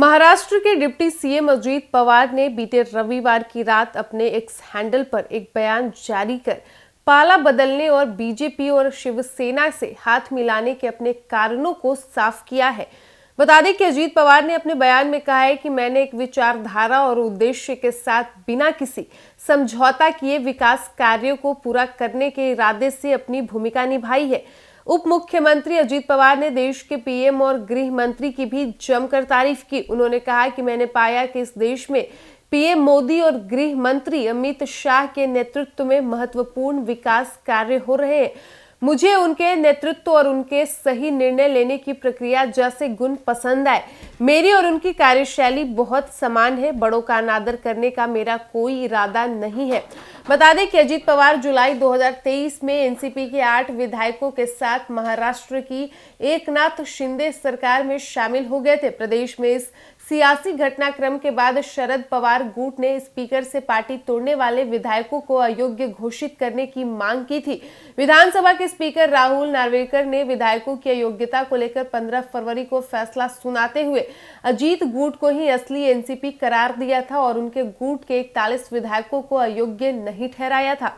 महाराष्ट्र के deputy CM Ajit Pawar ने बीते रविवार की रात अपने एक्स हैंडल पर एक बयान जारी कर पाला बदलने और बीजेपी और शिवसेना से हाथ मिलाने के अपने कारणों को साफ किया है। बता दें कि अजीत पवार ने अपने बयान में कहा है कि मैंने एक विचारधारा और उद्देश्य के साथ बिना किसी समझौता किए विकास कार्यों को पूरा करने के इरादे से अपनी भूमिका निभाई है। उप मुख्यमंत्री अजीत पवार ने देश के पीएम और गृह मंत्री की भी जमकर तारीफ की। उन्होंने कहा कि मैंने पाया कि इस देश में पीएम मोदी और गृह मंत्री अमित शाह के नेतृत्व में महत्वपूर्ण विकास कार्य हो रहे हैं। मुझे उनके नेतृत्व और उनके सही निर्णय लेने की प्रक्रिया जैसे गुण पसंद आए। मेरी और उनकी कार्यशैली बहुत समान है। बड़ों का अनादर करने का मेरा कोई इरादा नहीं है। बता दें कि अजीत पवार जुलाई 2023 में एनसीपी के 8 विधायकों के साथ महाराष्ट्र की एकनाथ शिंदे सरकार में शामिल हो गए थे। प्रदेश में इस सियासी घटनाक्रम के बाद शरद पवार गुट ने स्पीकर से पार्टी तोड़ने वाले विधायकों को अयोग्य घोषित करने की मांग की थी। विधानसभा के स्पीकर राहुल नार्वेकर ने विधायकों की अयोग्यता को लेकर 15 फरवरी को फैसला सुनाते हुए अजीत गुट को ही असली एनसीपी करार दिया था और उनके गुट के 41 विधायकों को अयोग्य नहीं ठहराया था।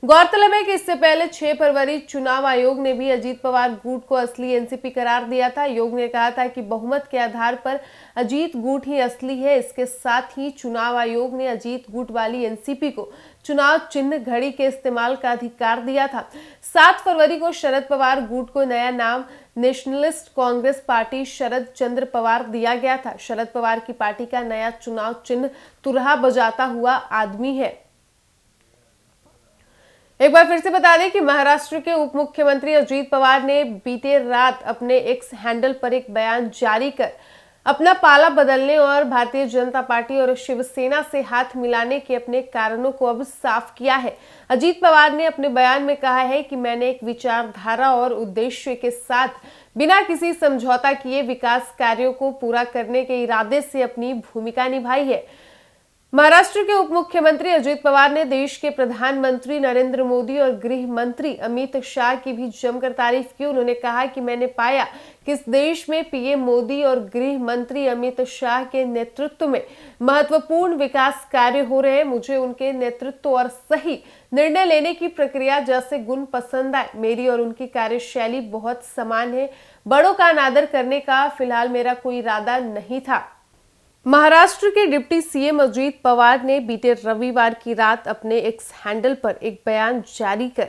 गौरतलब है कि इससे पहले 6 फरवरी चुनाव आयोग ने भी अजीत पवार गुट को असली एनसीपी करार दिया था। आयोग ने कहा था कि बहुमत के आधार पर अजीत गुट ही असली है। इसके साथ ही चुनाव आयोग ने अजीत गुट वाली एनसीपी को चुनाव चिन्ह घड़ी के इस्तेमाल का अधिकार दिया था। 7 फरवरी को शरद पवार गुट को नया नाम नेशनलिस्ट कांग्रेस पार्टी शरद चंद्र पवार दिया गया था। शरद पवार की पार्टी का नया चुनाव चिन्ह तुरहा बजाता हुआ आदमी है। एक बार फिर से बता दें कि महाराष्ट्र के उप मुख्यमंत्री अजीत पवार ने बीते रात अपने एक्स हैंडल पर एक बयान जारी कर अपना पाला बदलने और भारतीय जनता पार्टी और शिवसेना से हाथ मिलाने के अपने कारणों को अब साफ किया है। अजीत पवार ने अपने बयान में कहा है कि मैंने एक विचारधारा और उद्देश्य के साथ बिना किसी समझौता किए विकास कार्यों को पूरा करने के इरादे से अपनी भूमिका निभाई है। महाराष्ट्र के उप मुख्यमंत्री अजीत पवार ने देश के प्रधानमंत्री नरेंद्र मोदी और गृह मंत्री अमित शाह की भी जमकर तारीफ की। उन्होंने कहा कि मैंने पाया कि इस देश में पीएम मोदी और गृह मंत्री अमित शाह के नेतृत्व में महत्वपूर्ण विकास कार्य हो रहे हैं। मुझे उनके नेतृत्व और सही निर्णय लेने की प्रक्रिया जैसे गुण पसंद आए। मेरी और उनकी कार्यशैली बहुत समान है। बड़ों का अनादर करने का फिलहाल मेरा कोई इरादा नहीं था। महाराष्ट्र के डिप्टी सीएम अजीत पवार ने बीते रविवार की रात अपने एक्स हैंडल पर एक बयान जारी कर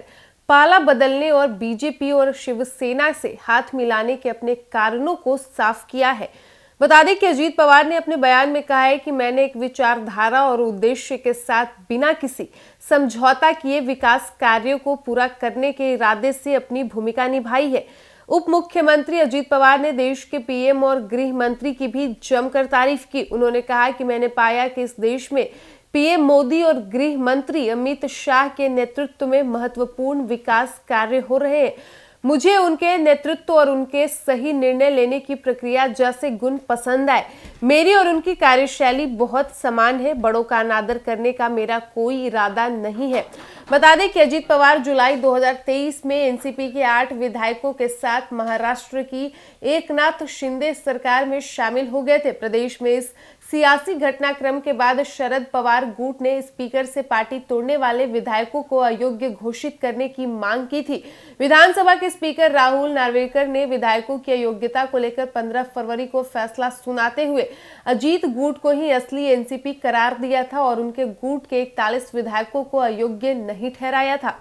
पाला बदलने और बीजेपी और शिवसेना से हाथ मिलाने के अपने कारणों को साफ किया है। बता दें कि अजीत पवार ने अपने बयान में कहा है कि मैंने एक विचारधारा और उद्देश्य के साथ बिना किसी समझौता किए विकास कार्यों को पूरा करने के इरादे से अपनी भूमिका निभाई है। उप मुख्यमंत्री अजीत पवार ने देश के पीएम और गृह मंत्री की भी जमकर तारीफ की। उन्होंने कहा कि मैंने पाया कि इस देश में पीएम मोदी और गृह मंत्री अमित शाह के नेतृत्व में महत्वपूर्ण विकास कार्य हो रहे हैं। मुझे उनके नेतृत्व और उनके सही निर्णय लेने की प्रक्रिया जैसे गुण पसंद आए। मेरी और उनकी कार्यशैली बहुत समान है। बड़ों का अनादर करने का मेरा कोई इरादा नहीं है। बता दें कि अजीत पवार जुलाई 2023 में एनसीपी के 8 विधायकों के साथ महाराष्ट्र की एकनाथ शिंदे सरकार में शामिल हो गए थे। प्रदेश में इस सियासी घटनाक्रम के बाद शरद पवार गुट ने स्पीकर से पार्टी तोड़ने वाले विधायकों को अयोग्य घोषित करने की मांग की थी। विधानसभा के स्पीकर राहुल नार्वेकर ने विधायकों की अयोग्यता को लेकर 15 फरवरी को फैसला सुनाते हुए अजीत गुट को ही असली एनसीपी करार दिया था और उनके गुट के 41 विधायकों को अयोग्य नहीं ठहराया था।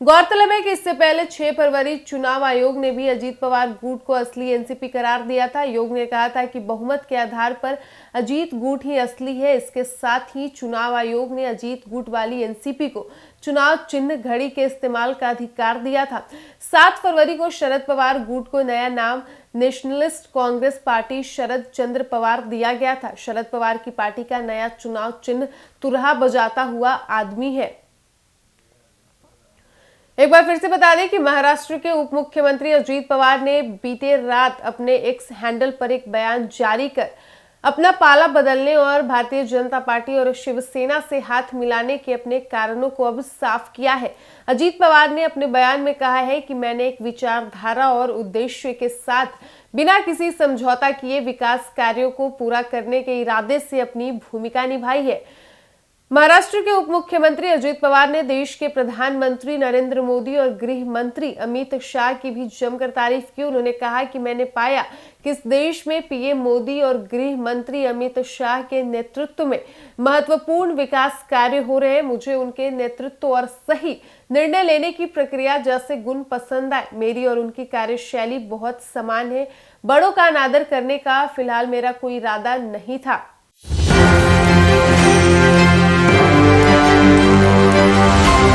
गौरतलब है कि इससे पहले 6 फरवरी चुनाव आयोग ने भी अजीत पवार गुट को असली एनसीपी करार दिया था। आयोग ने कहा था कि बहुमत के आधार पर अजीत गुट ही असली है। इसके साथ ही चुनाव आयोग ने अजीत गुट वाली एनसीपी को चुनाव चिन्ह घड़ी के इस्तेमाल का अधिकार दिया था। 7 फरवरी को शरद पवार गुट को नया नाम नेशनलिस्ट कांग्रेस पार्टी शरद चंद्र पवार दिया गया था। शरद पवार की पार्टी का नया चुनाव चिन्ह तुरहा बजाता हुआ आदमी है। एक बार फिर से बता दें कि महाराष्ट्र के उप मुख्यमंत्री अजीत पवार ने बीते रात अपने एक्स हैंडल पर एक बयान जारी कर अपना पाला बदलने और भारतीय जनता पार्टी और शिवसेना से हाथ मिलाने के अपने कारणों को अब साफ किया है। अजीत पवार ने अपने बयान में कहा है कि मैंने एक विचारधारा और उद्देश्य के साथ बिना किसी समझौता किए विकास कार्यों को पूरा करने के इरादे से अपनी भूमिका निभाई है। महाराष्ट्र के उप मुख्यमंत्री अजीत पवार ने देश के प्रधानमंत्री नरेंद्र मोदी और गृह मंत्री अमित शाह की भी जमकर तारीफ की। उन्होंने कहा कि मैंने पाया कि इस देश में पीएम मोदी और गृह मंत्री अमित शाह के नेतृत्व में महत्वपूर्ण विकास कार्य हो रहे हैं। मुझे उनके नेतृत्व और सही निर्णय लेने की प्रक्रिया जैसे गुण पसंद आए। मेरी और उनकी कार्यशैली बहुत समान है। बड़ों का अनादर करने का फिलहाल मेरा कोई इरादा नहीं था।